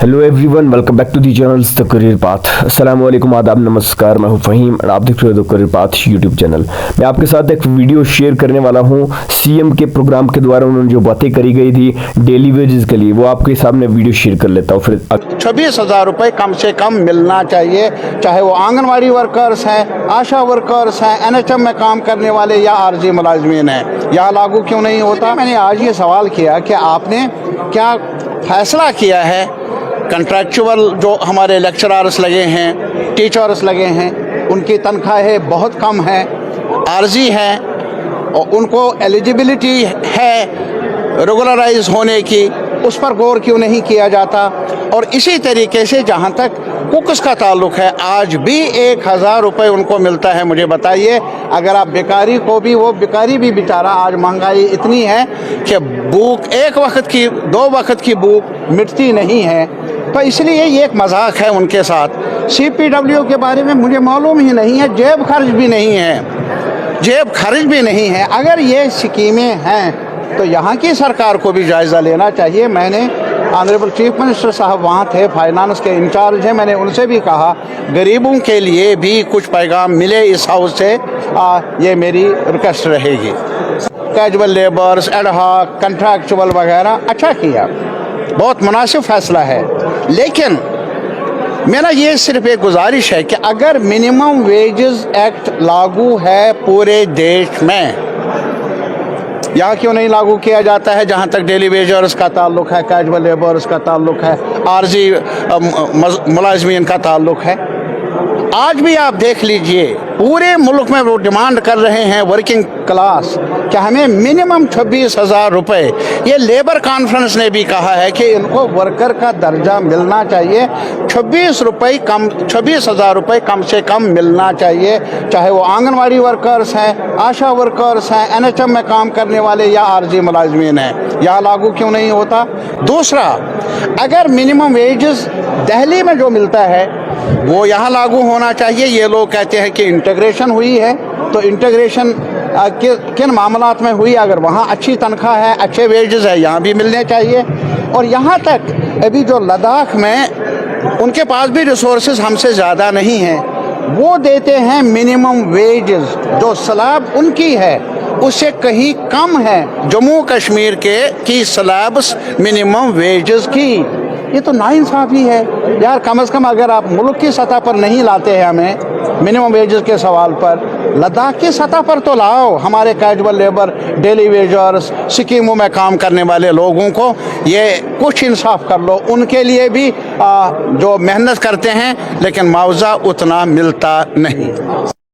Hello everyone, welcome back to the channels the career path. अस्सलाम वालेकुम, आदाब, नमस्कार। मैं हूं फ़हीम और आप देख रहे हो the career path YouTube channel. मैं आपके साथ एक वीडियो शेयर करने वाला हूं सीएम के प्रोग्राम के द्वारा उन्होंने जो बातें करी गई थी डेली वेजेस के लिए, वो आपके सामने वीडियो शेयर कर लेता हूँ। फिर 26,000 रुपये कम से कम मिलना चाहिए, चाहे वो आंगनवाड़ी वर्कर्स हैं, आशा वर्कर्स हैं, एनएचएम में काम करने वाले या आरजी मुलाजमीन हैं। यहाँ लागू क्यों नहीं होता? मैंने आज ये सवाल किया कि आपने क्या फैसला किया है कंट्रैक्चुअल जो हमारे लेक्चरर्स लगे हैं, टीचर्स लगे हैं, उनकी तनख्वाहें बहुत कम हैं, आरजी हैं और उनको एलिजिबिलिटी है रेगुलराइज होने की, उस पर गौर क्यों नहीं किया जाता? और इसी तरीके से जहाँ तक कुक्स का ताल्लुक है, आज भी 1,000 रुपये उनको मिलता है। मुझे बताइए, अगर आप बेकारी को भी, वो बेकारी भी बेचारा, आज महंगाई इतनी है कि भूख एक वक्त की, 2 वक्त की भूख मिटती नहीं है। तो इसलिए ये एक मजाक है उनके साथ। CPW के बारे में मुझे मालूम ही नहीं है, जेब खर्च भी नहीं है, जेब खर्च भी नहीं है। अगर ये स्कीमें हैं तो यहाँ की सरकार को भी जायज़ा लेना चाहिए। मैंने ऑनरेबल चीफ मिनिस्टर साहब वहाँ थे, फाइनेंस के इंचार्ज हैं, मैंने उनसे भी कहा गरीबों के लिए भी कुछ पैगाम मिले इस हाउस से, ये मेरी रिक्वेस्ट रहेगी। कैजुअल लेबर्स, एडहॉक, कंट्रैक्चुअल वगैरह, अच्छा किया, बहुत मुनासिब फ़ैसला है। लेकिन मेरा ये सिर्फ एक गुजारिश है कि अगर मिनिमम वेजेस एक्ट लागू है पूरे देश में, यहाँ क्यों नहीं लागू किया जाता है? जहाँ तक डेली वेजर्स का ताल्लुक है, कैजुअल लेबर्स का ताल्लुक है, आरजी मुलाजमीन का ताल्लुक है। आज भी आप देख लीजिए, पूरे मुल्क में वो डिमांड कर रहे हैं वर्किंग क्लास कि हमें मिनिमम 26,000 रुपये। ये लेबर कॉन्फ्रेंस ने भी कहा है कि इनको वर्कर का दर्जा मिलना चाहिए, 26,000 रुपये कम से कम मिलना चाहिए, चाहे वो आंगनवाड़ी वर्कर्स हैं, आशा वर्कर्स हैं, एनएचएम में काम करने वाले या आरजी मुलाजमीन हैं। यहाँ लागू क्यों नहीं होता? दूसरा, अगर मिनिमम वेजेस दिल्ली में जो मिलता है वो यहाँ लागू होना चाहिए। ये लोग कहते हैं कि इंटीग्रेशन हुई है, तो इंटीग्रेशन किन मामलात में हुई? अगर वहाँ अच्छी तनख्वाह है, अच्छे वेजेस है, यहाँ भी मिलने चाहिए। और यहाँ तक अभी जो लद्दाख में, उनके पास भी रिसोर्सेज हमसे ज़्यादा नहीं हैं, वो देते हैं मिनिमम वेजेस, जो स्लैब उनकी है उससे कहीं कम है जम्मू कश्मीर की स्लैब्स मिनिमम वेजेस की। ये तो नाइंसाफ़ी है यार। कम से कम अगर आप मुल्क की सतह पर नहीं लाते हैं हमें मिनिमम वेजेस के सवाल पर, लद्दाख की सतह पर तो लाओ। हमारे कैजुअल लेबर, डेली वेजर्स, स्कीमों में काम करने वाले लोगों को ये कुछ इंसाफ कर लो। उनके लिए भी जो मेहनत करते हैं लेकिन मुआवजा उतना मिलता नहीं।